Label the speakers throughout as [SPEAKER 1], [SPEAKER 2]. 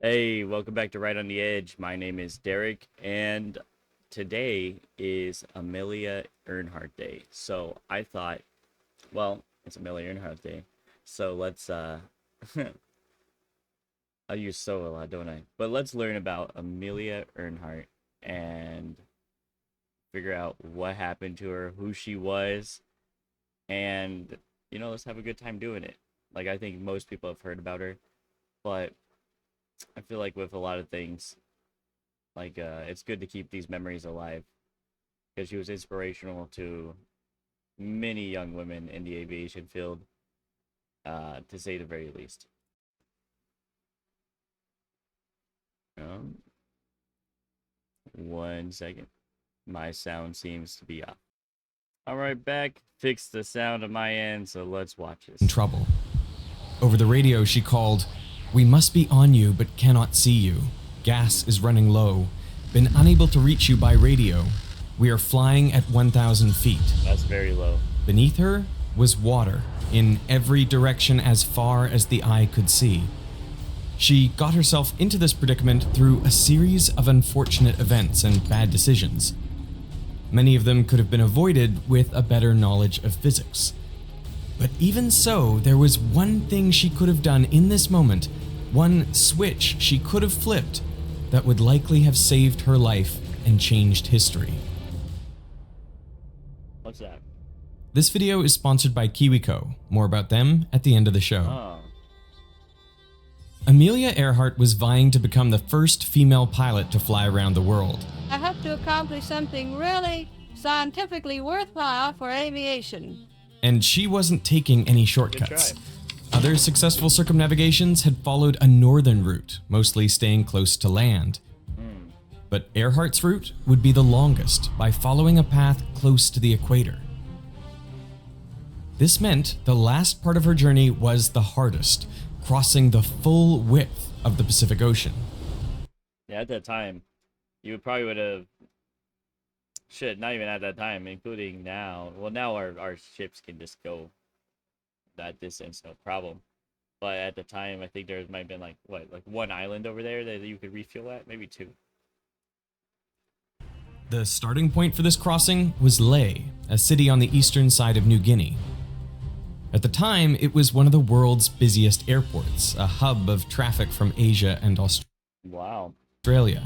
[SPEAKER 1] Hey, welcome back to Right on the Edge. My name is Derek, and today is Amelia Earhart Day. So I thought, well, it's Amelia Earhart Day. So let's I use so a lot, don't I? But let's learn about Amelia Earhart and figure out what happened to her, who she was, and let's have a good time doing it. Like I think most people have heard about her, but I feel like with a lot of things, it's good to keep these memories alive because she was inspirational to many young women in the aviation field, to say the very least. Um, 1 second. My sound seems to be off. All right, back. Fix the sound on my end, so let's watch
[SPEAKER 2] In
[SPEAKER 1] this.
[SPEAKER 2] trouble. Over the radio, she called, "We must be on you but cannot see you. Gas is running low. Been unable to reach you by radio. We are flying at 1,000 feet."
[SPEAKER 1] That's very low.
[SPEAKER 2] Beneath her was water, in every direction as far as the eye could see. She got herself into this predicament through a series of unfortunate events and bad decisions. Many of them could have been avoided with a better knowledge of physics. But even so, there was one thing she could have done in this moment, one switch she could have flipped that would likely have saved her life and changed history.
[SPEAKER 1] What's that?
[SPEAKER 2] This video is sponsored by KiwiCo. More about them at the end of the show.
[SPEAKER 1] Oh,
[SPEAKER 2] Amelia Earhart was vying to become the first female pilot to fly around the world.
[SPEAKER 3] I hope to accomplish something really scientifically worthwhile for aviation.
[SPEAKER 2] And she wasn't taking any
[SPEAKER 1] good
[SPEAKER 2] shortcuts.
[SPEAKER 1] try.
[SPEAKER 2] Other successful circumnavigations had followed a northern route, mostly staying close to land. But Earhart's route would be the longest, by following a path close to the equator. This meant the last part of her journey was the hardest, crossing the full width of the Pacific Ocean.
[SPEAKER 1] Yeah, at that time, you probably would have. Shit, not even at that time, including now. Well, now our ships can just go that distance, no problem. But at the time, I think there might have been like one island over there that you could refuel at, maybe two.
[SPEAKER 2] The starting point for this crossing was Lae, a city on the eastern side of New Guinea. At the time, it was one of the world's busiest airports, a hub of traffic from Asia and
[SPEAKER 1] Wow.
[SPEAKER 2] Australia.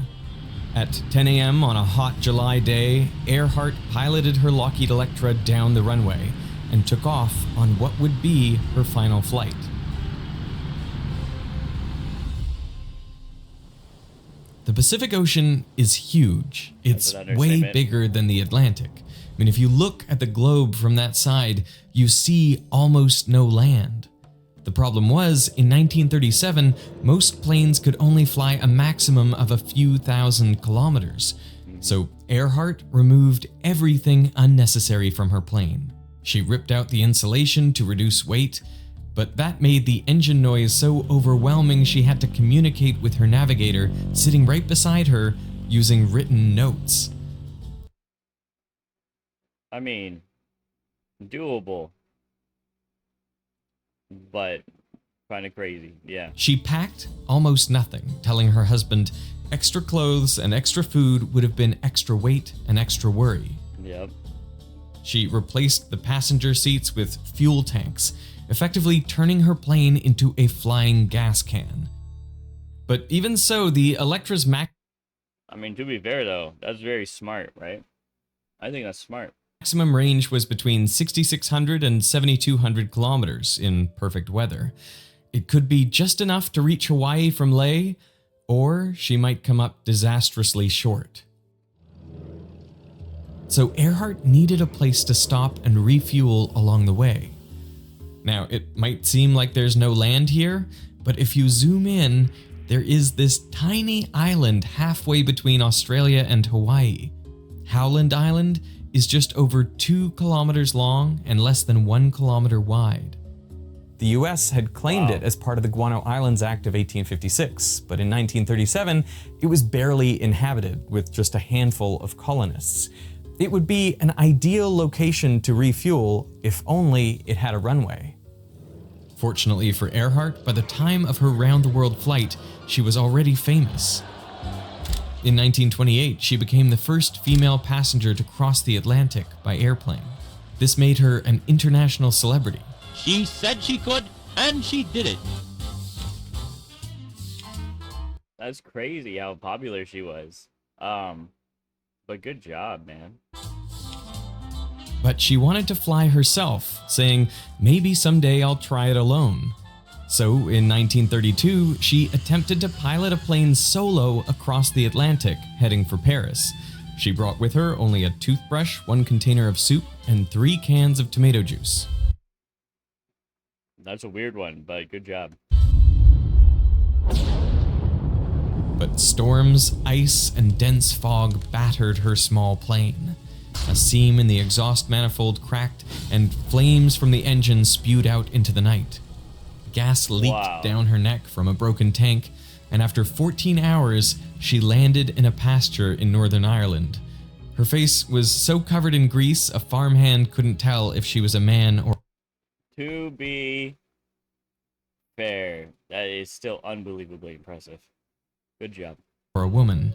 [SPEAKER 2] At 10 a.m. on a hot July day, Earhart piloted her Lockheed Electra down the runway and took off on what would be her final flight. The Pacific Ocean is huge. It's
[SPEAKER 1] That's an
[SPEAKER 2] way
[SPEAKER 1] understatement.
[SPEAKER 2] bigger than the Atlantic. I mean, if you look at the globe from that side, you see almost no land. The problem was, in 1937, most planes could only fly a maximum of a few thousand kilometers. So Earhart removed everything unnecessary from her plane. She ripped out the insulation to reduce weight, but that made the engine noise so overwhelming she had to communicate with her navigator sitting right beside her using written notes.
[SPEAKER 1] I mean, doable, but kind of crazy. Yeah.
[SPEAKER 2] She packed almost nothing, telling her husband extra clothes and extra food would have been extra weight and extra worry.
[SPEAKER 1] Yep.
[SPEAKER 2] She replaced the passenger seats with fuel tanks, effectively turning her plane into a flying gas can. But even so, the Electra's
[SPEAKER 1] I mean, to be fair though, that's very smart, right? I think that's smart.
[SPEAKER 2] maximum range was between 6,600 and 7,200 kilometers in perfect weather. It could be just enough to reach Hawaii from Lae, or she might come up disastrously short. So Earhart needed a place to stop and refuel along the way. Now, it might seem like there's no land here, but if you zoom in, there is this tiny island halfway between Australia and Hawaii. Howland Island is just over 2 kilometers long and less than 1 kilometer wide. The US had claimed it as part of the Guano Islands Act of 1856, but in 1937, it was barely inhabited with just a handful of colonists. It would be an ideal location to refuel if only it had a runway. Fortunately for Earhart, by the time of her round-the-world flight, she was already famous. In 1928, she became the first female passenger to cross the Atlantic by airplane. This made her an international celebrity.
[SPEAKER 4] She said she could, and she did it.
[SPEAKER 1] That's crazy how popular she was. But good job, man.
[SPEAKER 2] But she wanted to fly herself, saying, maybe someday I'll try it alone. So in 1932, she attempted to pilot a plane solo across the Atlantic, heading for Paris. She brought with her only a toothbrush, 1 container of soup, and 3 cans of tomato juice.
[SPEAKER 1] That's a weird one, but good job.
[SPEAKER 2] But storms, ice, and dense fog battered her small plane. A seam in the exhaust manifold cracked, and flames from the engine spewed out into the night. Gas leaked down her neck from a broken tank, and after 14 hours, she landed in a pasture in Northern Ireland. Her face was so covered in grease, a farmhand couldn't tell if she was a man or...
[SPEAKER 1] To be fair, that is still unbelievably impressive. Good job.
[SPEAKER 2] ...or a woman.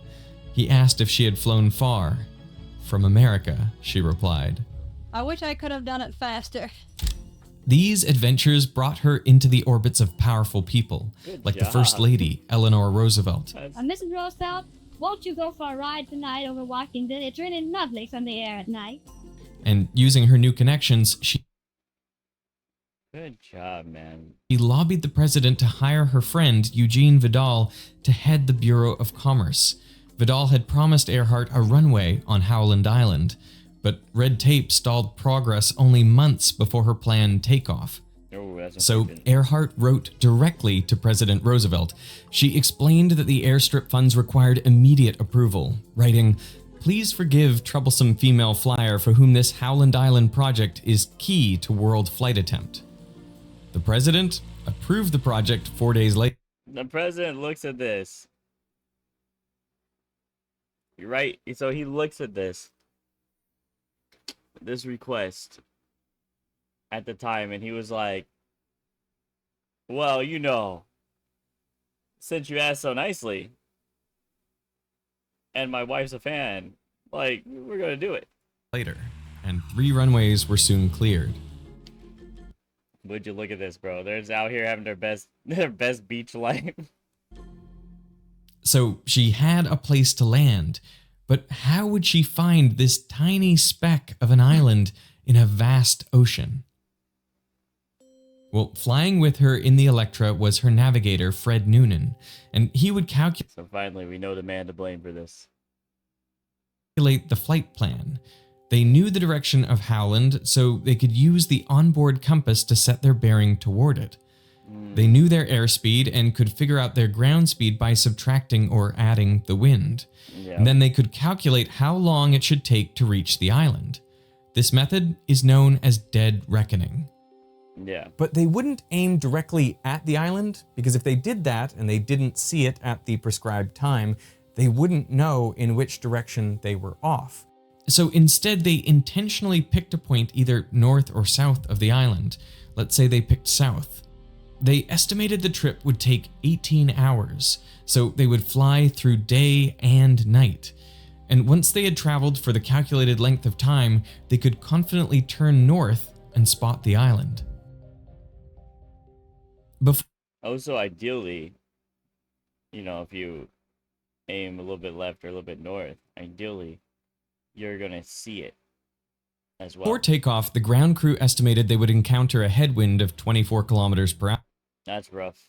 [SPEAKER 2] He asked if she had flown far. From America, she replied.
[SPEAKER 3] I wish I could have done it faster.
[SPEAKER 2] These adventures brought her into the orbits of powerful people, like the First Lady, Eleanor Roosevelt.
[SPEAKER 5] Mrs. Roosevelt, won't you go for a ride tonight over Washington? It's really lovely from the air at night.
[SPEAKER 2] And using her new connections, she
[SPEAKER 1] Good job, man.
[SPEAKER 2] lobbied the president to hire her friend, Eugene Vidal, to head the Bureau of Commerce. Vidal had promised Earhart a runway on Howland Island, but red tape stalled progress only months before her planned takeoff. So Earhart wrote directly to President Roosevelt. She explained that the airstrip funds required immediate approval, writing, "Please forgive troublesome female flyer for whom this Howland Island project is key to world flight attempt." The president approved the project 4 days later.
[SPEAKER 1] The president looks at this. You're right. So he looks at this request at the time, and he was like, well, you know, since you asked so nicely, and my wife's a fan, like, we're gonna do it.
[SPEAKER 2] Later, and 3 runways were soon cleared.
[SPEAKER 1] Would you look at this, bro? They're just out here having their best beach life.
[SPEAKER 2] So she had a place to land, but how would she find this tiny speck of an island in a vast ocean? Well, flying with her in the Electra was her navigator, Fred Noonan, and he would calculate
[SPEAKER 1] So finally, we know the man to blame for this.
[SPEAKER 2] the flight plan. They knew the direction of Howland, so they could use the onboard compass to set their bearing toward it. They knew their airspeed and could figure out their ground speed by subtracting or adding the wind. And then they could calculate how long it should take to reach the island. This method is known as dead reckoning.
[SPEAKER 1] Yeah.
[SPEAKER 6] But they wouldn't aim directly at the island, because if they did that and they didn't see it at the prescribed time, they wouldn't know in which direction they were off.
[SPEAKER 2] So instead, they intentionally picked a point either north or south of the island. Let's say they picked south. They estimated the trip would take 18 hours, so they would fly through day and night. And once they had traveled for the calculated length of time, they could confidently turn north and spot the island.
[SPEAKER 1] Also, ideally, you know, if you aim a little bit left or a little bit north, ideally, you're gonna see it as well.
[SPEAKER 2] Before takeoff, the ground crew estimated they would encounter a headwind of 24 kilometers per
[SPEAKER 1] That's rough.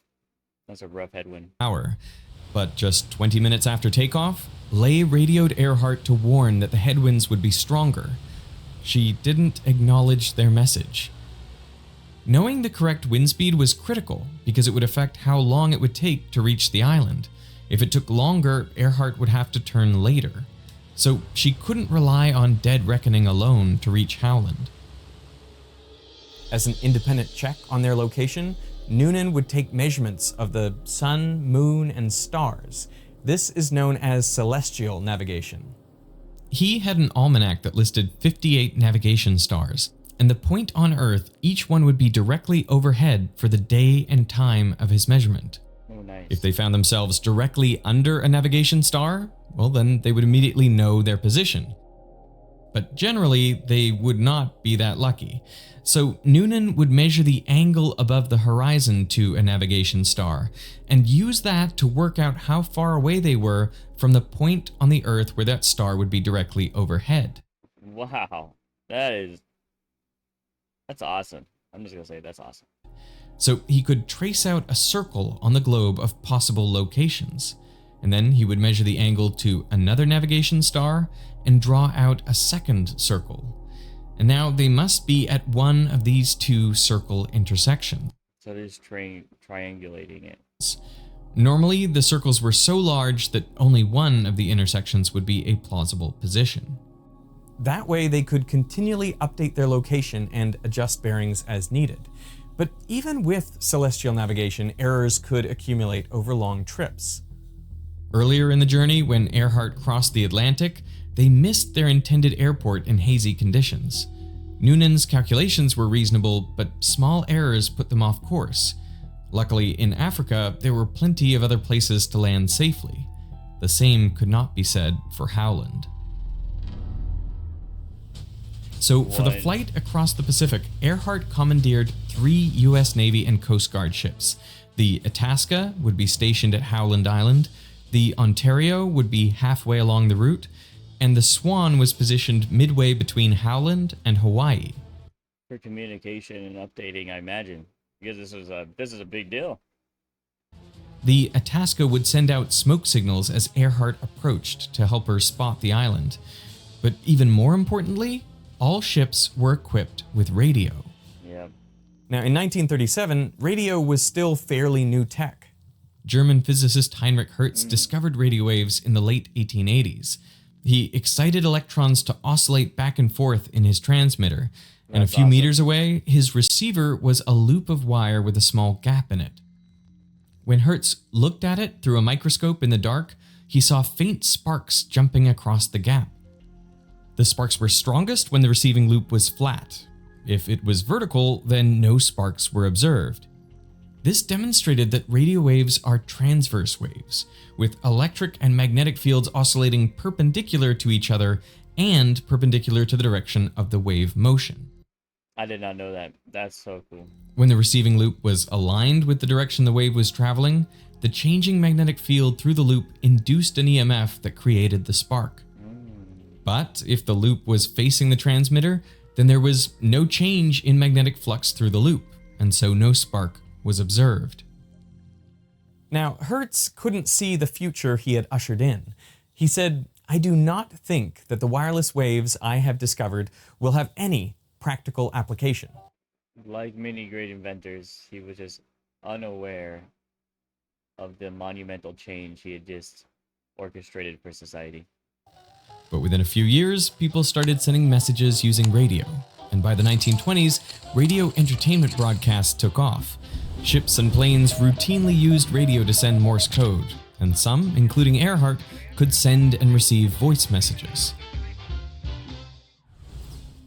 [SPEAKER 1] That's a rough headwind.
[SPEAKER 2] hour. But just 20 minutes after takeoff, Lay radioed Earhart to warn that the headwinds would be stronger. She didn't acknowledge their message. Knowing the correct wind speed was critical because it would affect how long it would take to reach the island. If it took longer, Earhart would have to turn later. So she couldn't rely on dead reckoning alone to reach Howland.
[SPEAKER 6] As an independent check on their location, Noonan would take measurements of the sun, moon, and stars. This is known as celestial navigation.
[SPEAKER 2] He had an almanac that listed 58 navigation stars. and the point on Earth, each one would be directly overhead for the day and time of his measurement.
[SPEAKER 1] Oh, nice.
[SPEAKER 2] If they found themselves directly under a navigation star, well, then they would immediately know their position. But generally, they would not be that lucky. So Noonan would measure the angle above the horizon to a navigation star and use that to work out how far away they were from the point on the Earth where that star would be directly overhead.
[SPEAKER 1] Wow. That's awesome. I'm just gonna say that's awesome.
[SPEAKER 2] So he could trace out a circle on the globe of possible locations, and then he would measure the angle to another navigation star and draw out a second circle. And now they must be at one of these two circle intersections.
[SPEAKER 1] So they're just triangulating it.
[SPEAKER 2] Normally, the circles were so large that only one of the intersections would be a plausible position.
[SPEAKER 6] That way they could continually update their location and adjust bearings as needed. But even with celestial navigation, errors could accumulate over long trips.
[SPEAKER 2] Earlier in the journey, when Earhart crossed the Atlantic, they missed their intended airport in hazy conditions. Noonan's calculations were reasonable, but small errors put them off course. Luckily, in Africa, there were plenty of other places to land safely. The same could not be said for Howland. So, for the flight across the Pacific, Earhart commandeered 3 U.S. Navy and Coast Guard ships. The Itasca would be stationed at Howland Island, the Ontario would be halfway along the route, and the Swan was positioned midway between Howland and Hawaii.
[SPEAKER 1] For communication and updating, I imagine, because this is a big deal.
[SPEAKER 2] The Itasca would send out smoke signals as Earhart approached to help her spot the island. But even more importantly, all ships were equipped with radio.
[SPEAKER 1] Yep.
[SPEAKER 6] Now, in 1937, radio was still fairly new tech.
[SPEAKER 2] German physicist Heinrich Hertz discovered radio waves in the late 1880s. He excited electrons to oscillate back and forth in his transmitter, and a few meters away, his receiver was a loop of wire with a small gap in it. When Hertz looked at it through a microscope in the dark, he saw faint sparks jumping across the gap. The sparks were strongest when the receiving loop was flat. If it was vertical, then no sparks were observed. This demonstrated that radio waves are transverse waves, with electric and magnetic fields oscillating perpendicular to each other and perpendicular to the direction of the wave motion.
[SPEAKER 1] I did not know that. That's so cool.
[SPEAKER 2] When the receiving loop was aligned with the direction the wave was traveling, the changing magnetic field through the loop induced an EMF that created the spark. But if the loop was facing the transmitter, then there was no change in magnetic flux through the loop, and so no spark was observed.
[SPEAKER 6] Now, Hertz couldn't see the future he had ushered in. He said, "I do not think that the wireless waves I have discovered will have any practical application."
[SPEAKER 1] Like many great inventors, he was just unaware of the monumental change he had just orchestrated for society.
[SPEAKER 2] But within a few years, people started sending messages using radio, and by the 1920s, radio entertainment broadcasts took off. Ships and planes routinely used radio to send Morse code, and some, including Earhart, could send and receive voice messages.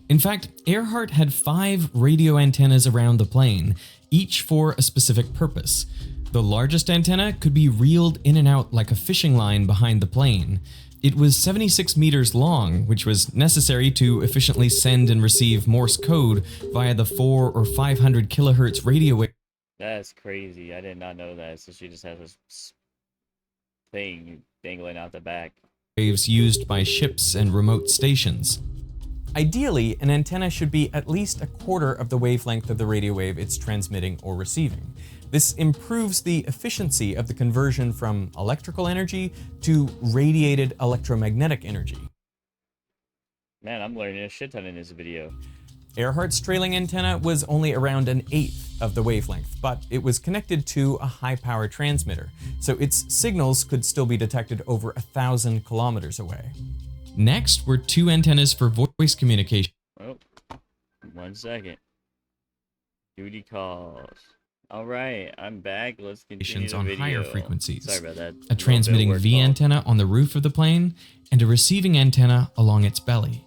[SPEAKER 2] In fact, Earhart had 5 radio antennas around the plane, each for a specific purpose. The largest antenna could be reeled in and out like a fishing line behind the plane. It was 76 meters long, which was necessary to efficiently send and receive Morse code via the 400 or 500 kilohertz radio wave.
[SPEAKER 1] That's crazy. I did not know that. So she just has this thing dangling out the back.
[SPEAKER 2] Waves used by ships and remote stations.
[SPEAKER 6] Ideally, an antenna should be at least a quarter of the wavelength of the radio wave it's transmitting or receiving. This improves the efficiency of the conversion from electrical energy to radiated electromagnetic energy.
[SPEAKER 1] Man, I'm learning a shit ton in this video.
[SPEAKER 6] Earhart's trailing antenna was only around an eighth of the wavelength, but it was connected to a high-power transmitter, so its signals could still be detected over 1,000 kilometers away.
[SPEAKER 2] Next were 2 antennas for voice communication.
[SPEAKER 1] Oh, 1 second. Duty calls. All right, I'm back. Let's continue the
[SPEAKER 2] On
[SPEAKER 1] video.
[SPEAKER 2] higher frequencies.
[SPEAKER 1] Sorry about that.
[SPEAKER 2] A transmitting V antenna on the roof of the plane, and a receiving antenna along its belly.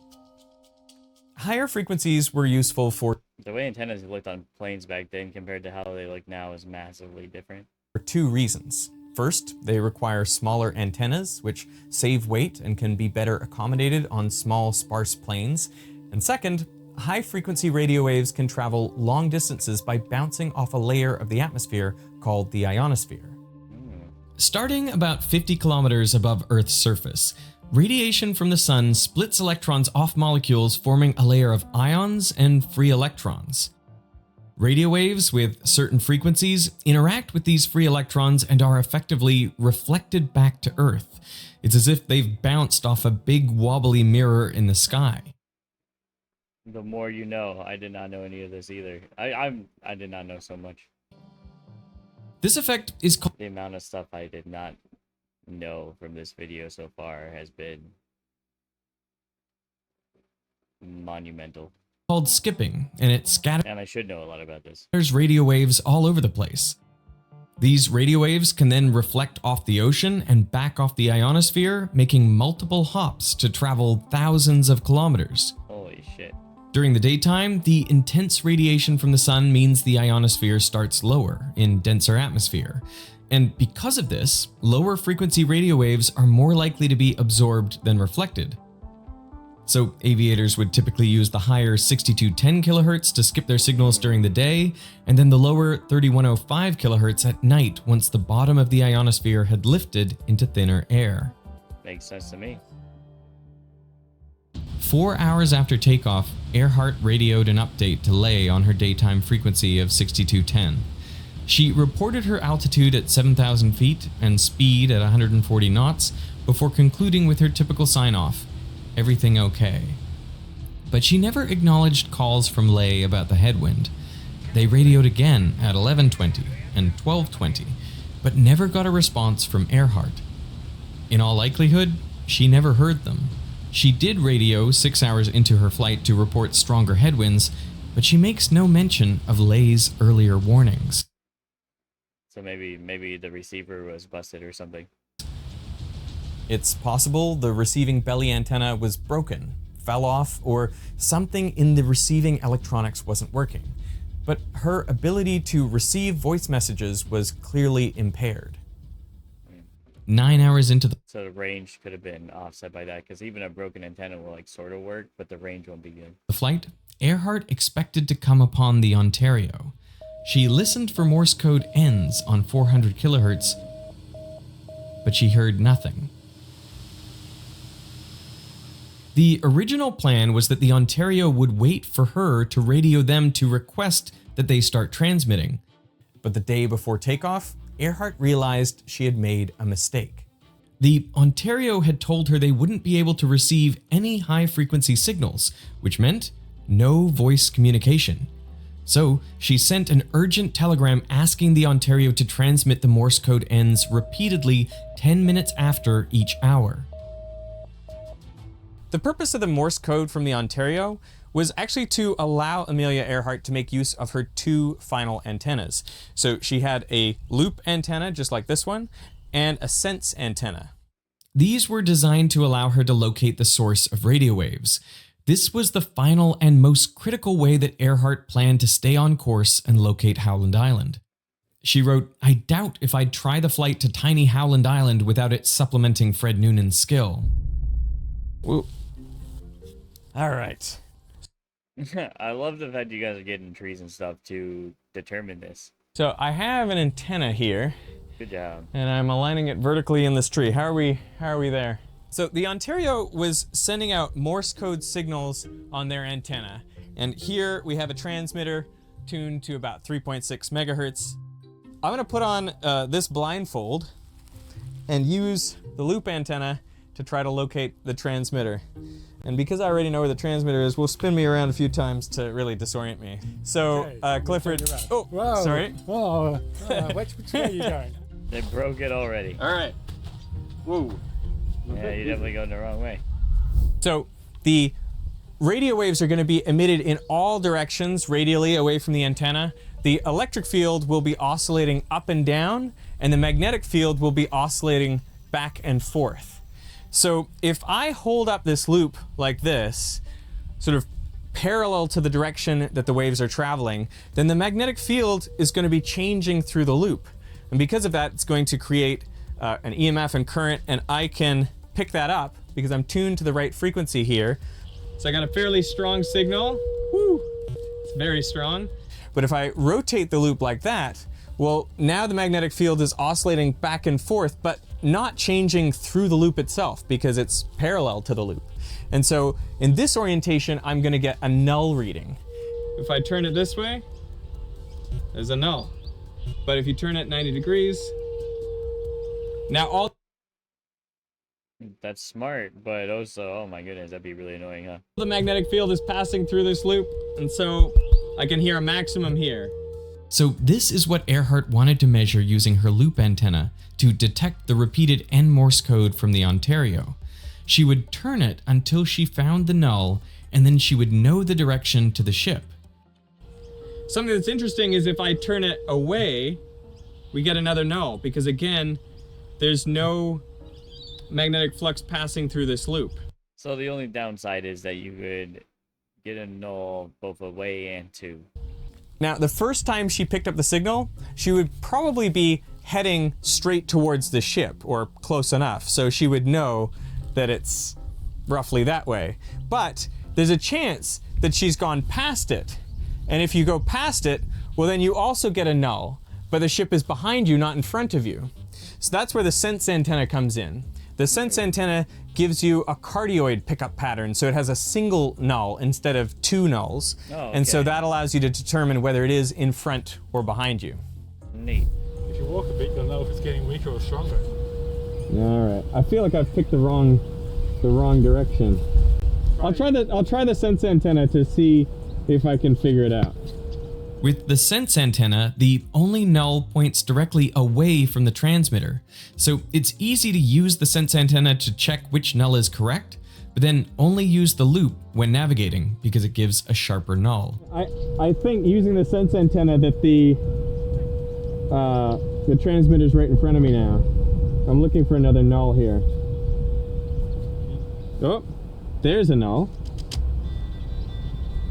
[SPEAKER 6] higher frequencies were useful for
[SPEAKER 1] The way antennas looked on planes back then compared to how they look now is massively different.
[SPEAKER 6] two reasons. First, they require smaller antennas, which save weight and can be better accommodated on small, sparse planes. And second, high-frequency radio waves can travel long distances by bouncing off a layer of the atmosphere called the ionosphere.
[SPEAKER 2] Starting about 50 kilometers above Earth's surface, radiation from the sun splits electrons off molecules, forming a layer of ions and free electrons. Radio waves with certain frequencies interact with these free electrons and are effectively reflected back to Earth. It's as if they've bounced off a big wobbly mirror in the sky.
[SPEAKER 1] The more you know. I did not know any of this either. I did not know so much.
[SPEAKER 2] This effect is
[SPEAKER 1] The amount of stuff I did not know from this video so far has been monumental.
[SPEAKER 2] called skipping, and it scatters
[SPEAKER 1] And I should know a lot about this.
[SPEAKER 2] radio waves all over the place. These radio waves can then reflect off the ocean and back off the ionosphere, making multiple hops to travel thousands of kilometers.
[SPEAKER 1] Holy shit.
[SPEAKER 2] During the daytime, the intense radiation from the sun means the ionosphere starts lower in denser atmosphere. And because of this, lower frequency radio waves are more likely to be absorbed than reflected. So aviators would typically use the higher 6210 kHz to skip their signals during the day, and then the lower 3105 kHz at night once the bottom of the ionosphere had lifted into thinner air.
[SPEAKER 1] Makes sense to me.
[SPEAKER 2] 4 hours after takeoff, Earhart radioed an update to Lay on her daytime frequency of 6210. She reported her altitude at 7,000 feet and speed at 140 knots before concluding with her typical sign-off, everything okay. But she never acknowledged calls from Lay about the headwind. They radioed again at 11:20 and 12:20, but never got a response from Earhart. In all likelihood, she never heard them. She did radio 6 hours into her flight to report stronger headwinds, but she makes no mention of Lay's earlier warnings.
[SPEAKER 1] So maybe the receiver was busted or something.
[SPEAKER 6] It's possible the receiving belly antenna was broken, fell off, or something in the receiving electronics wasn't working. But her ability to receive voice messages was clearly impaired.
[SPEAKER 2] 9 hours into the
[SPEAKER 1] So the range could have been offset by that, because even a broken antenna will like sort of work, but the range won't be good.
[SPEAKER 2] flight, Earhart expected to come upon the Ontario. She listened for Morse code ends on 400 kHz, but she heard nothing. The original plan was that the Ontario would wait for her to radio them to request that they start transmitting.
[SPEAKER 6] But the day before takeoff, Earhart realized she had made a mistake.
[SPEAKER 2] The Ontario had told her they wouldn't be able to receive any high-frequency signals, which meant no voice communication. So she sent an urgent telegram asking the Ontario to transmit the Morse code ends repeatedly 10 minutes after each hour.
[SPEAKER 6] The purpose of the Morse code from the Ontario was actually to allow Emelia Earhart to make use of her two final antennas. So she had a loop antenna, just like this one, and a sense antenna.
[SPEAKER 2] These were designed to allow her to locate the source of radio waves. This was the final and most critical way that Earhart planned to stay on course and locate Howland Island. She wrote, "I doubt if I'd try the flight to tiny Howland Island without it supplementing Fred Noonan's skill."
[SPEAKER 6] Ooh. All right.
[SPEAKER 1] I love the fact you guys are getting trees and stuff to determine this.
[SPEAKER 6] So I have an antenna here,
[SPEAKER 1] Good job.
[SPEAKER 6] and I'm aligning it vertically in this tree. How are we there? So the Ontario was sending out Morse code signals on their antenna. And here we have a transmitter tuned to about 3.6 megahertz. I'm gonna put on this blindfold and use the loop antenna to try to locate the transmitter. And because I already know where the transmitter is, we'll spin me around a few times to really disorient me. So, Clifford, oh,
[SPEAKER 7] Whoa.
[SPEAKER 6] sorry.
[SPEAKER 7] Oh, which way are you going?
[SPEAKER 1] They broke it already.
[SPEAKER 6] All right. Whoa.
[SPEAKER 1] Yeah, you're definitely going the wrong way.
[SPEAKER 6] So the radio waves are going to be emitted in all directions radially away from the antenna. The electric field will be oscillating up and down, and the magnetic field will be oscillating back and forth. So if I hold up this loop like this, sort of parallel to the direction that the waves are traveling, then the magnetic field is going to be changing through the loop. And because of that, it's going to create an EMF and current, and I can pick that up because I'm tuned to the right frequency here. So I got a fairly strong signal. Woo! It's very strong. But if I rotate the loop like that, well, now the magnetic field is oscillating back and forth, but not changing through the loop itself because it's parallel to the loop. And so in this orientation, I'm going to get a null reading. If I turn it this way, there's a null. But if you turn it 90 degrees, now all
[SPEAKER 1] That's smart, but also, oh my goodness, that'd be really annoying, huh?
[SPEAKER 6] the magnetic field is passing through this loop, and so I can hear a maximum here.
[SPEAKER 2] So this is what Earhart wanted to measure using her loop antenna to detect the repeated N Morse code from the Ontario. She would turn it until she found the null, and then she would know the direction to the ship.
[SPEAKER 6] Something that's interesting is if I turn it away, we get another null, because again, there's no magnetic flux passing through this loop.
[SPEAKER 1] So the only downside is that you could get a null both away and to.
[SPEAKER 6] Now, the first time she picked up the signal, she would probably be heading straight towards the ship, or close enough, so she would know that it's roughly that way. But there's a chance that she's gone past it. And if you go past it, well, then you also get a null, but the ship is behind you, not in front of you. So that's where the sense antenna comes in. The sense antenna gives you a cardioid pickup pattern, so it has a single null instead of two nulls.
[SPEAKER 1] Oh, okay.
[SPEAKER 6] And so that allows you to determine whether it is in front or behind you.
[SPEAKER 1] Neat.
[SPEAKER 7] If you walk a bit, you'll know if it's getting weaker or stronger.
[SPEAKER 6] All right. I feel like I've picked the wrong direction. I'll try the sense antenna to see if I can figure it out.
[SPEAKER 2] With the sense antenna, the only null points directly away from the transmitter, so it's easy to use the sense antenna to check which null is correct, but then only use the loop when navigating because it gives a sharper null.
[SPEAKER 6] I think using the sense antenna that the transmitter's right in front of me now. I'm looking for another null here. Oh, there's a null.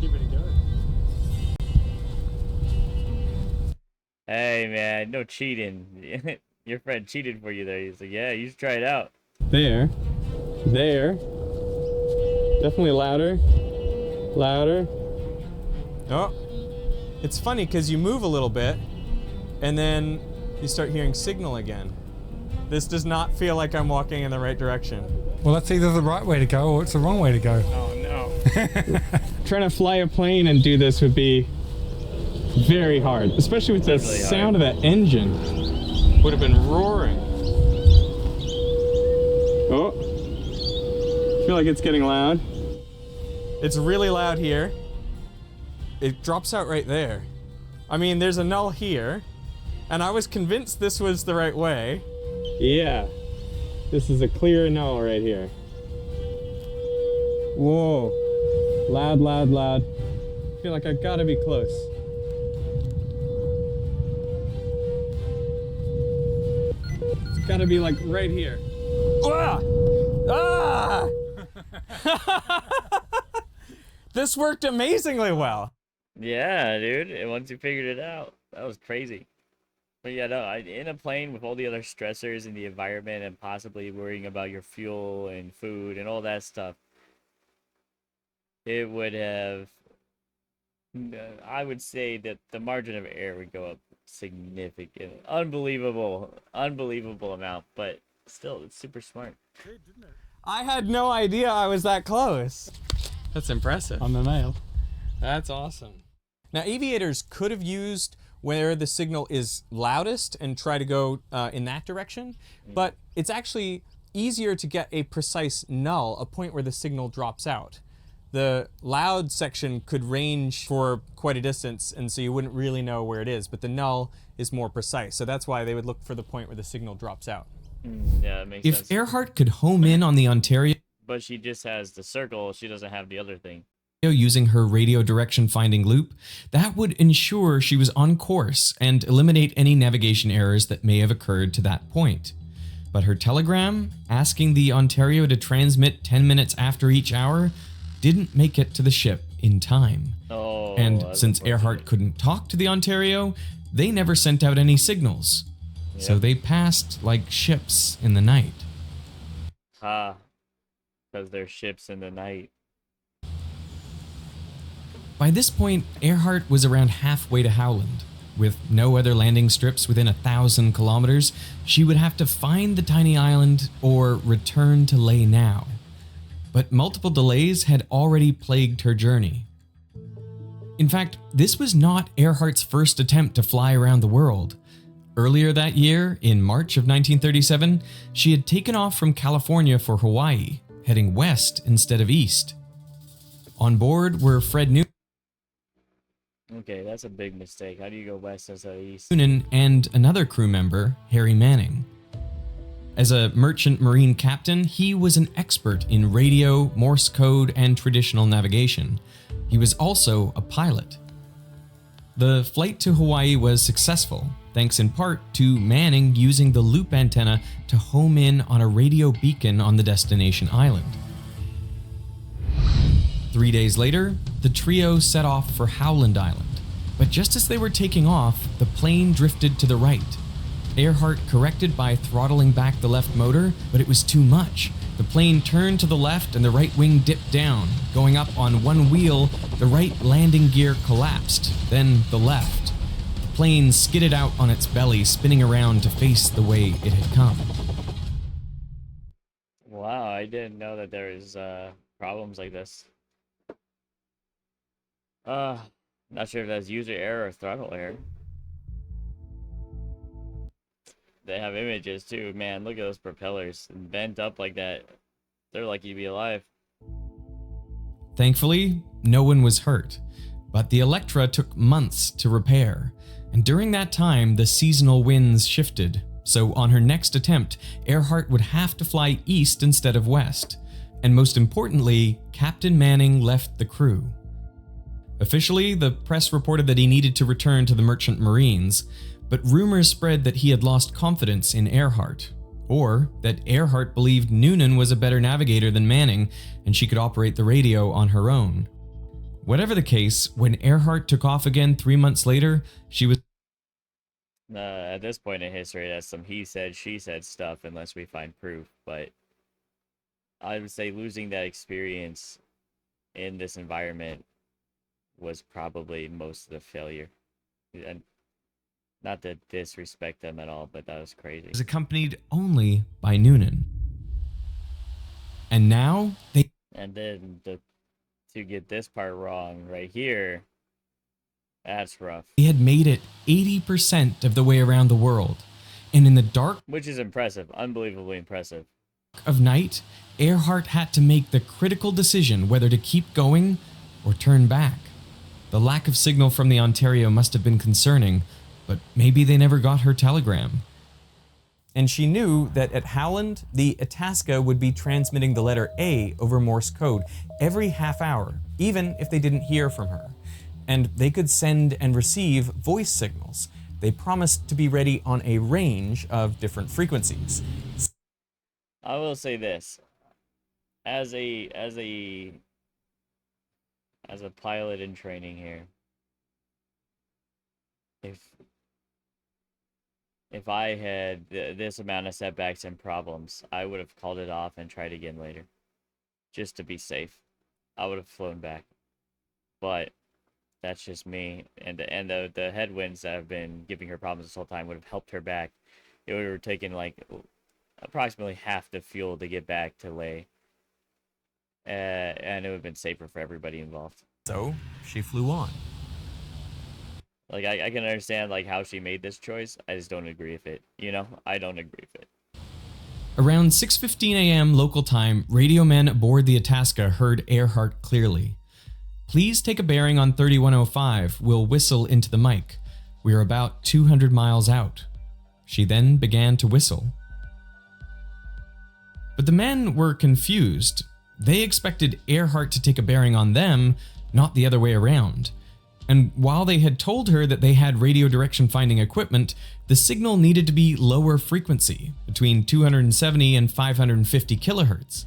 [SPEAKER 7] Give it a go.
[SPEAKER 1] Hey man, no cheating. Your friend cheated for you there. He's like, yeah, you should try it out.
[SPEAKER 6] There. Definitely louder. Oh, it's funny because you move a little bit and then you start hearing signal again. This does not feel like I'm walking in the right direction.
[SPEAKER 7] Well, that's either the right way to go or it's the wrong way to go.
[SPEAKER 6] Oh no. Trying to fly a plane and do this would be very hard, especially with the
[SPEAKER 1] That's really
[SPEAKER 6] sound of that engine. Would have been roaring. Oh, I feel like it's getting loud. It's really loud here. It drops out right there. I mean, there's a null here, and I was convinced this was the right way. Yeah, this is a clear null right here. Whoa, loud. I feel like I've got to be close. It's got to be like right here. Ah! This worked amazingly well.
[SPEAKER 1] Yeah, dude. And once you figured it out, that was crazy. But yeah, no, in a plane with all the other stressors in the environment and possibly worrying about your fuel and food and all that stuff, it would have, I would say that the margin of error would go up significant. Unbelievable amount, but still, it's super smart.
[SPEAKER 6] I had no idea I was that close. That's impressive.
[SPEAKER 7] On the nail.
[SPEAKER 6] That's awesome. Now, aviators could have used where the signal is loudest and try to go in that direction, but it's actually easier to get a precise null, a point where the signal drops out. The loud section could range for quite a distance, and so you wouldn't really know where it is, but the null is more precise, so that's why they would look for the point where the signal drops out.
[SPEAKER 1] Yeah, that makes
[SPEAKER 2] If
[SPEAKER 1] sense.
[SPEAKER 2] Earhart could home in on the Ontario
[SPEAKER 1] But she just has the circle, she doesn't have the other thing.
[SPEAKER 2] using her radio direction finding loop, that would ensure she was on course and eliminate any navigation errors that may have occurred to that point. But her telegram, asking the Ontario to transmit 10 minutes after each hour, didn't make it to the ship in time.
[SPEAKER 1] Oh,
[SPEAKER 2] And
[SPEAKER 1] that's
[SPEAKER 2] since
[SPEAKER 1] unfortunate.
[SPEAKER 2] Earhart couldn't talk to the Ontario, they never sent out any signals. So
[SPEAKER 1] Yep.
[SPEAKER 2] they passed like ships in the night.
[SPEAKER 1] Ha. Because they're ships in the night.
[SPEAKER 2] By this point, Earhart was around halfway to Howland. With no other landing strips within 1,000 kilometers, she would have to find the tiny island or return to Ley now. But multiple delays had already plagued her journey. In fact, this was not Earhart's first attempt to fly around the world. Earlier that year, in March of 1937, she had taken off from California for Hawaii, heading west instead of east. On board were Fred
[SPEAKER 1] Okay, that's a big mistake. How do you go west instead of east?
[SPEAKER 2] Noonan and another crew member, Harry Manning. As a merchant marine captain, he was an expert in radio, Morse code, and traditional navigation. He was also a pilot. The flight to Hawaii was successful, thanks in part to Manning using the loop antenna to home in on a radio beacon on the destination island. 3 days later, the trio set off for Howland Island, but just as they were taking off, the plane drifted to the right. Earhart corrected by throttling back the left motor, but it was too much. The plane turned to the left and the right wing dipped down. Going up on one wheel, the right landing gear collapsed, then the left. The plane skidded out on its belly, spinning around to face the way it had come.
[SPEAKER 1] Wow, I didn't know that there was problems like this. Not sure if that's user error or throttle error. They have images too, man. Look at those propellers bent up like that. They're lucky to be alive.
[SPEAKER 2] Thankfully, no one was hurt, but the Electra took months to repair, and during that time, the seasonal winds shifted, so on her next attempt, Earhart would have to fly east instead of west, and most importantly, Captain Manning left the crew. Officially, the press reported that he needed to return to the Merchant Marines, but rumors spread that he had lost confidence in Earhart, or that Earhart believed Noonan was a better navigator than Manning and she could operate the radio on her own. Whatever the case, when Earhart took off again 3 months later, she was
[SPEAKER 1] At this point in history, that's some he said, she said stuff unless we find proof, but I would say losing that experience in this environment was probably most of the failure. And not to disrespect them at all, but that was crazy.
[SPEAKER 2] accompanied only by Noonan. And now they
[SPEAKER 1] And then to get this part wrong right here, that's rough.
[SPEAKER 2] had made it 80% of the way around the world. And in the dark
[SPEAKER 1] Which is impressive, unbelievably impressive.
[SPEAKER 2] of night, Earhart had to make the critical decision whether to keep going or turn back. The lack of signal from the Ontario must have been concerning, but maybe they never got her telegram.
[SPEAKER 6] And she knew that at Howland, the Itasca would be transmitting the letter A over Morse code every half hour, even if they didn't hear from her. And they could send and receive voice signals. They promised to be ready on a range of different frequencies.
[SPEAKER 1] I will say this. As a pilot in training here, if I had this amount of setbacks and problems, I would have called it off and tried again later, just to be safe. I would have flown back, but that's just me. And the headwinds that have been giving her problems this whole time would have helped her back. It would have taken like approximately half the fuel to get back to Ley, and it would have been safer for everybody involved.
[SPEAKER 6] So she flew on.
[SPEAKER 1] Like, I can understand, like, how she made this choice. I just don't agree with it. You know? I don't agree with it.
[SPEAKER 2] Around 6:15 a.m. local time, radio men aboard the Itasca heard Earhart clearly. "Please take a bearing on 3105. We'll whistle into the mic. We're about 200 miles out." She then began to whistle. But the men were confused. They expected Earhart to take a bearing on them, not the other way around. And while they had told her that they had radio direction finding equipment, the signal needed to be lower frequency, between 270 and 550 kilohertz.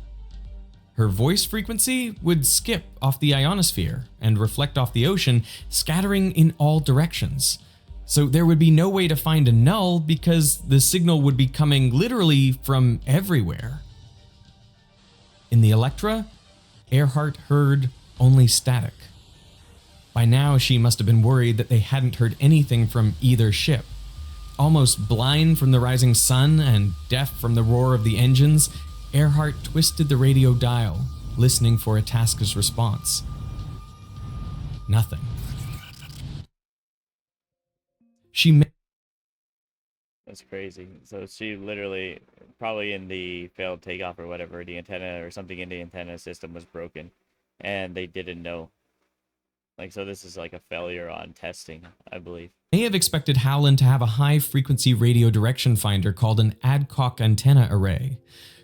[SPEAKER 2] Her voice frequency would skip off the ionosphere and reflect off the ocean, scattering in all directions. So there would be no way to find a null because the signal would be coming literally from everywhere. In the Electra, Earhart heard only static. By now, she must have been worried that they hadn't heard anything from either ship. Almost blind from the rising sun and deaf from the roar of the engines, Earhart twisted the radio dial, listening for Itasca's response. Nothing.
[SPEAKER 1] That's crazy. So she literally, probably in the failed takeoff or whatever, the antenna or something in the antenna system was broken, and they didn't know. Like, so this is like a failure on testing, I believe.
[SPEAKER 2] May have expected Howland to have a high-frequency radio direction finder called an Adcock antenna array.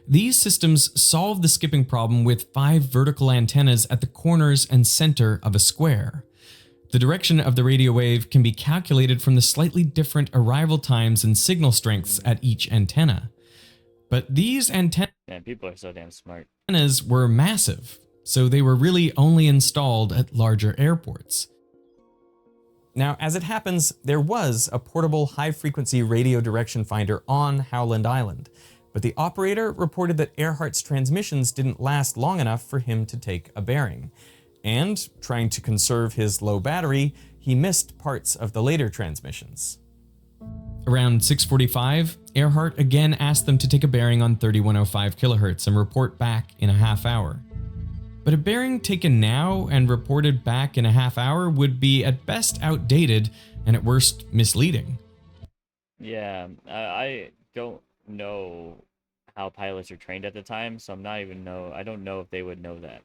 [SPEAKER 2] These systems solve the skipping problem with 5 vertical antennas at the corners and center of a square. The direction of the radio wave can be calculated from the slightly different arrival times and signal strengths at each antenna. But these antennas
[SPEAKER 1] Man, people are so damn smart.
[SPEAKER 2] were massive, so they were really only installed at larger airports.
[SPEAKER 6] Now, as it happens, there was a portable high-frequency radio direction finder on Howland Island, but the operator reported that Earhart's transmissions didn't last long enough for him to take a bearing. And, trying to conserve his low battery, he missed parts of the later transmissions.
[SPEAKER 2] Around 6:45, Earhart again asked them to take a bearing on 3105 kHz and report back in a half hour. But a bearing taken now and reported back in a half hour would be at best outdated and at worst misleading.
[SPEAKER 1] Yeah, I don't know how pilots are trained at the time, so I don't know if they would know that.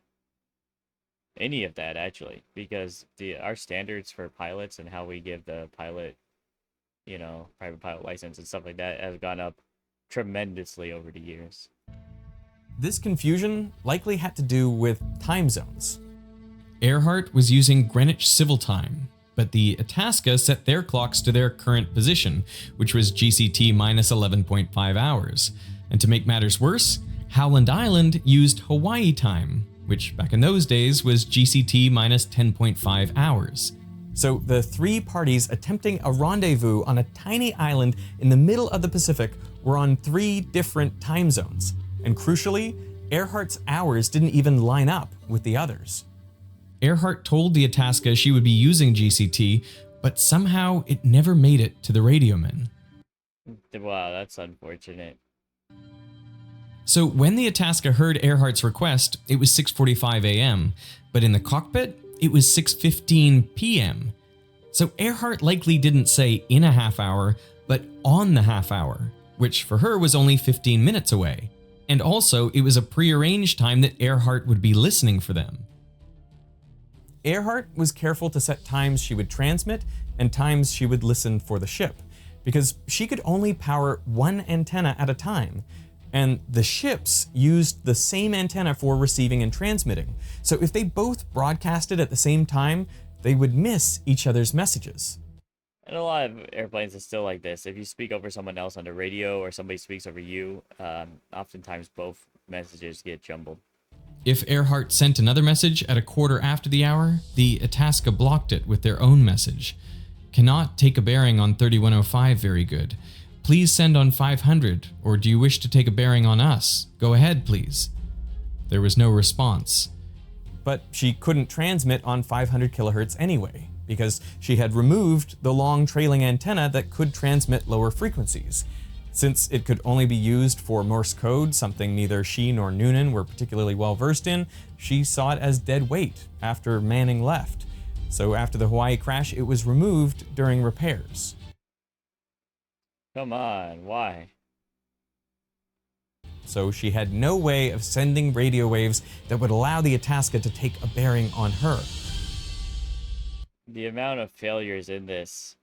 [SPEAKER 1] Any of that, actually, because our standards for pilots and how we give the pilot, private pilot license and stuff like that has gone up tremendously over the years.
[SPEAKER 6] This confusion likely had to do with time zones.
[SPEAKER 2] Earhart was using Greenwich Civil Time, but the Itasca set their clocks to their current position, which was GCT minus 11.5 hours. And to make matters worse, Howland Island used Hawaii time, which back in those days was GCT minus 10.5 hours.
[SPEAKER 6] So the 3 parties attempting a rendezvous on a tiny island in the middle of the Pacific were on 3 different time zones. And crucially, Earhart's hours didn't even line up with the others.
[SPEAKER 2] Earhart told the Itasca she would be using GCT, but somehow it never made it to the radioman.
[SPEAKER 1] Wow, that's unfortunate.
[SPEAKER 2] So when the Itasca heard Earhart's request, it was 6:45 a.m., but in the cockpit, it was 6:15 p.m. So Earhart likely didn't say in a half hour, but on the half hour, which for her was only 15 minutes away. And also, it was a prearranged time that Earhart would be listening for them.
[SPEAKER 6] Earhart was careful to set times she would transmit and times she would listen for the ship, because she could only power 1 antenna at a time, and the ships used the same antenna for receiving and transmitting. So if they both broadcasted at the same time, they would miss each other's messages.
[SPEAKER 1] And a lot of airplanes are still like this. If you speak over someone else on the radio or somebody speaks over you, oftentimes both messages get jumbled.
[SPEAKER 2] If Earhart sent another message at a quarter after the hour, the Itasca blocked it with their own message. Cannot take a bearing on 3105 very good. Please send on 500, or do you wish to take a bearing on us? Go ahead, please. There was no response.
[SPEAKER 6] But she couldn't transmit on 500 kilohertz anyway, because she had removed the long trailing antenna that could transmit lower frequencies. Since it could only be used for Morse code, something neither she nor Noonan were particularly well versed in, she saw it as dead weight after Manning left. So after the Hawaii crash, it was removed during repairs.
[SPEAKER 1] Come on, why?
[SPEAKER 6] So she had no way of sending radio waves that would allow the Itasca to take a bearing on her.
[SPEAKER 1] The amount of failures in this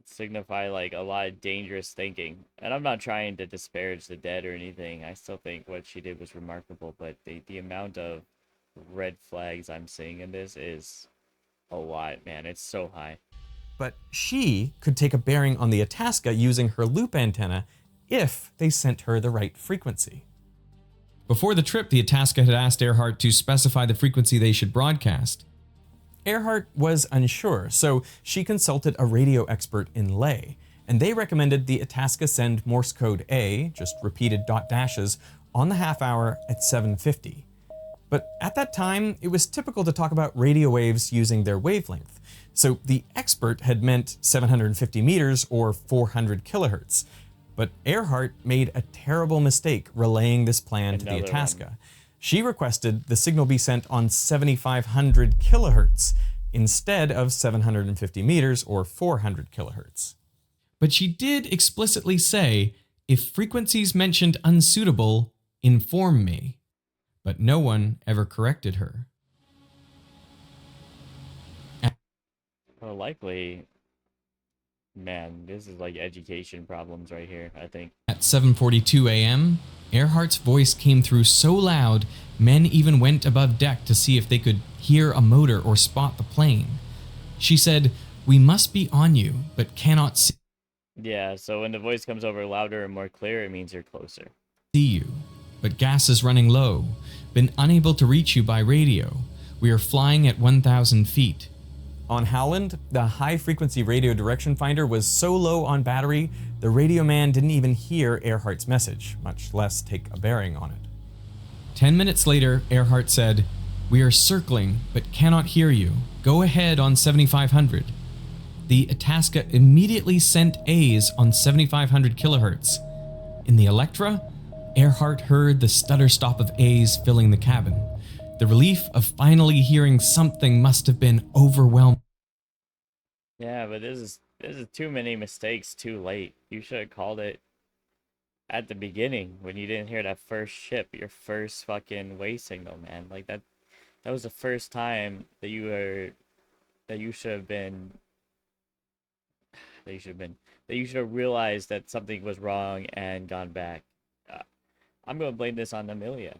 [SPEAKER 1] signify like a lot of dangerous thinking. And I'm not trying to disparage the dead or anything. I still think what she did was remarkable, but the amount of red flags I'm seeing in this is a lot, man. It's so high.
[SPEAKER 6] But she could take a bearing on the Itasca using her loop antenna if they sent her the right frequency.
[SPEAKER 2] Before the trip, the Itasca had asked Earhart to specify the frequency they should broadcast.
[SPEAKER 6] Earhart was unsure, so she consulted a radio expert in Leh, and they recommended the Itasca send Morse code A, just repeated dot dashes, on the half hour at 7:50. But at that time, it was typical to talk about radio waves using their wavelength, so the expert had meant 750 meters or 400 kilohertz. But Earhart made a terrible mistake relaying this plan to the
[SPEAKER 1] Another
[SPEAKER 6] Itasca.
[SPEAKER 1] one.
[SPEAKER 6] She requested the signal be sent on 7,500 kilohertz instead of 750 meters or 400 kilohertz.
[SPEAKER 2] But she did explicitly say, if frequencies mentioned unsuitable, inform me. But no one ever corrected her.
[SPEAKER 1] Well, likely, man, this is like education problems right here, I think.
[SPEAKER 2] At 7:42 a.m., Earhart's voice came through so loud, men even went above deck to see if they could hear a motor or spot the plane. She said, "We must be on you, but cannot see
[SPEAKER 1] Yeah, so when the voice comes over louder and more clear, it means you're closer.
[SPEAKER 2] you. But gas is running low. Been unable to reach you by radio. We are flying at 1,000 feet."
[SPEAKER 6] On Howland, the high-frequency radio direction finder was so low on battery, the radio man didn't even hear Earhart's message, much less take a bearing on it.
[SPEAKER 2] 10 minutes later, Earhart said, "We are circling, but cannot hear you. Go ahead on 7,500. The Itasca immediately sent A's on 7,500 kilohertz. In the Electra, Earhart heard the stutter-stop of A's filling the cabin. The relief of finally hearing something must have been overwhelming.
[SPEAKER 1] Yeah, but this is too many mistakes too late. You should have called it at the beginning when you didn't hear that first ship, your first fucking way signal, man. Like that was the first time that you should have realized that something was wrong and gone back. I'm gonna blame this on Emelia.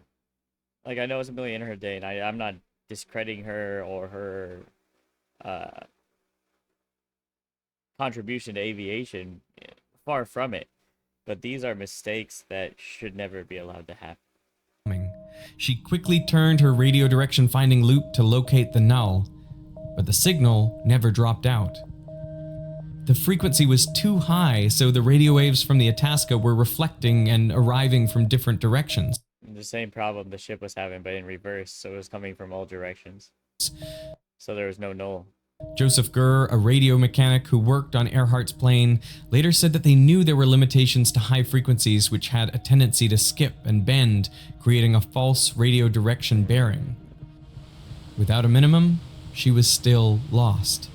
[SPEAKER 1] Like, I know it's Emelia in her day, and I'm not discrediting her or her contribution to aviation. Far from it. But these are mistakes that should never be allowed to happen.
[SPEAKER 2] She quickly turned her radio direction finding loop to locate the null, but the signal never dropped out. The frequency was too high, so the radio waves from the Itasca were reflecting and arriving from different directions.
[SPEAKER 1] The same problem the ship was having, but in reverse, so it was coming from all directions. So there was no null.
[SPEAKER 2] Joseph Gurr, a radio mechanic who worked on Earhart's plane, later said that they knew there were limitations to high frequencies which had a tendency to skip and bend, creating a false radio direction bearing. Without a minimum, she was still lost.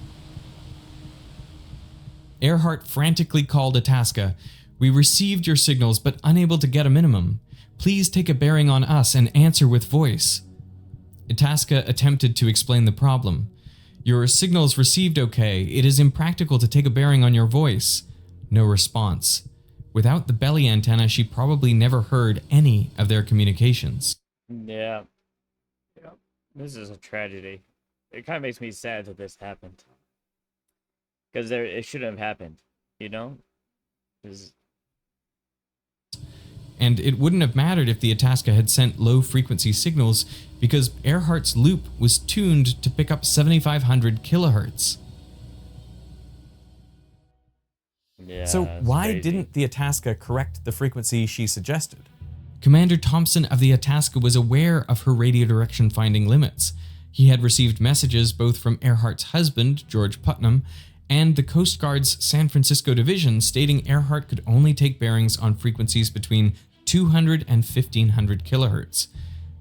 [SPEAKER 2] Earhart frantically called Itasca. "We received your signals, but unable to get a minimum. Please take a bearing on us and answer with voice." Itasca attempted to explain the problem. "Your signals received okay. It is impractical to take a bearing on your voice." No response. Without the belly antenna, she probably never heard any of their communications.
[SPEAKER 1] Yeah. Yep. This is a tragedy. It kind of makes me sad that this happened. Because it shouldn't have happened, you know?
[SPEAKER 2] And it wouldn't have mattered if the Itasca had sent low-frequency signals because Earhart's loop was tuned to pick up 7,500 kilohertz.
[SPEAKER 1] Yeah,
[SPEAKER 6] So
[SPEAKER 1] that's
[SPEAKER 6] why
[SPEAKER 1] crazy.
[SPEAKER 6] didn't the Itasca correct the frequency she suggested?
[SPEAKER 2] Commander Thompson of the Itasca was aware of her radio direction finding limits. He had received messages both from Earhart's husband, George Putnam, and the Coast Guard's San Francisco division stating Earhart could only take bearings on frequencies between 200 and 1,500 kilohertz.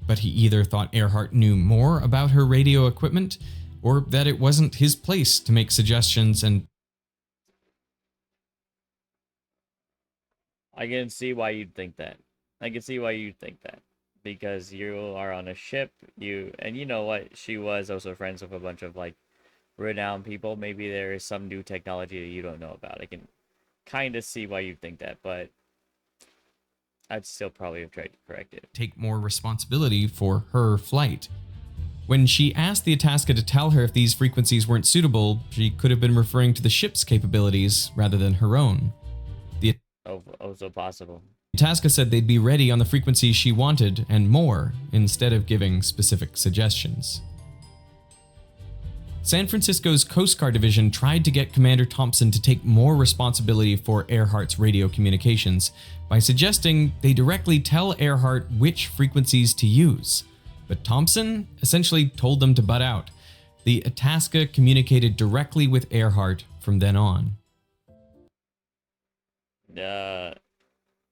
[SPEAKER 2] But he either thought Earhart knew more about her radio equipment, or that it wasn't his place to make suggestions and
[SPEAKER 1] I can see why you'd think that. Because you are on a ship, and you know what? She was also friends with a bunch of, like, renowned people. Maybe there is some new technology that you don't know about. I can kind of see why you think that, but I'd still probably have tried to correct it.
[SPEAKER 2] take more responsibility for her flight. When she asked the Itasca to tell her if these frequencies weren't suitable, she could have been referring to the ship's capabilities rather than her own.
[SPEAKER 1] Oh, so possible.
[SPEAKER 2] Itasca said they'd be ready on the frequency she wanted and more, instead of giving specific suggestions. San Francisco's Coast Guard Division tried to get Commander Thompson to take more responsibility for Earhart's radio communications by suggesting they directly tell Earhart which frequencies to use. But Thompson essentially told them to butt out. The Itasca communicated directly with Earhart from then on.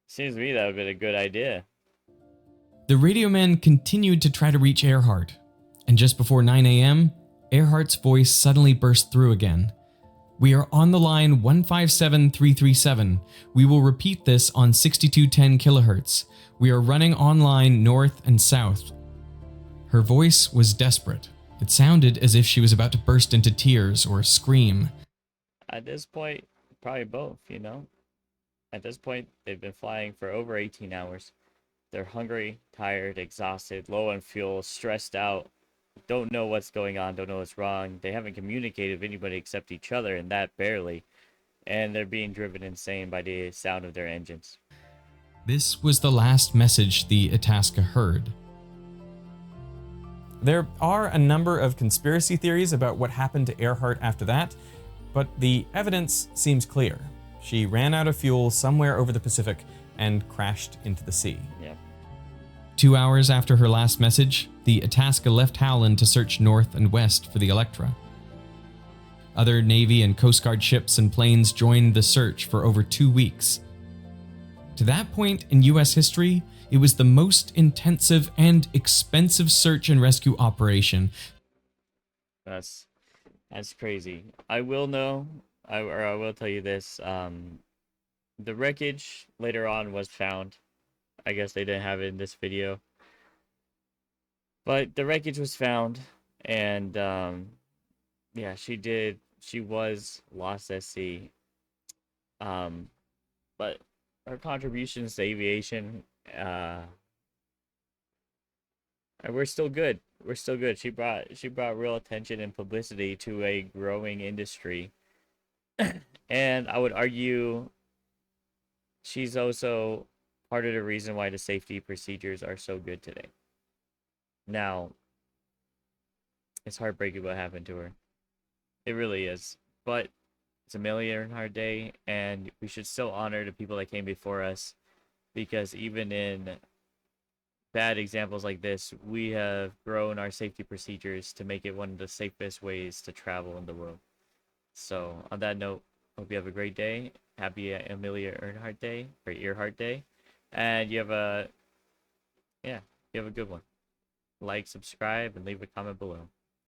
[SPEAKER 1] Seems to me that would have been a good idea.
[SPEAKER 2] The radio man continued to try to reach Earhart, and just before 9 a.m., Earhart's voice suddenly burst through again. "We are on the line 157337. We will repeat this on 6210 kilohertz. We are running online north and south." Her voice was desperate. It sounded as if she was about to burst into tears or scream.
[SPEAKER 1] At this point, probably both, At this point, they've been flying for over 18 hours. They're hungry, tired, exhausted, low on fuel, stressed out, don't know what's going on, don't know what's wrong. They haven't communicated with anybody except each other, and that barely. And they're being driven insane by the sound of their engines.
[SPEAKER 2] This was the last message the Itasca heard.
[SPEAKER 6] There are a number of conspiracy theories about what happened to Earhart after that, but the evidence seems clear. She ran out of fuel somewhere over the Pacific and crashed into the sea.
[SPEAKER 1] Yeah.
[SPEAKER 2] 2 hours after her last message, the Itasca left Howland to search north and west for the Electra. Other Navy and Coast Guard ships and planes joined the search for over 2 weeks. To that point in US history, it was the most intensive and expensive search and rescue operation.
[SPEAKER 1] That's crazy. I will tell you this. The wreckage later on was found. I guess they didn't have it in this video. But the wreckage was found, and yeah, she was lost at sea. But her contributions to aviation, we're still good. We're still good. She brought real attention and publicity to a growing industry. And I would argue she's also part of the reason why the safety procedures are so good today. Now, it's heartbreaking what happened to her. It really is. But it's Emelia Earhart Day, and we should still honor the people that came before us, because even in bad examples like this, we have grown our safety procedures to make it one of the safest ways to travel in the world. So, on that note, hope you have a great day. Happy Emelia Earhart Day, or Earhart Day. And you have a good one. Like, subscribe, and leave a comment below.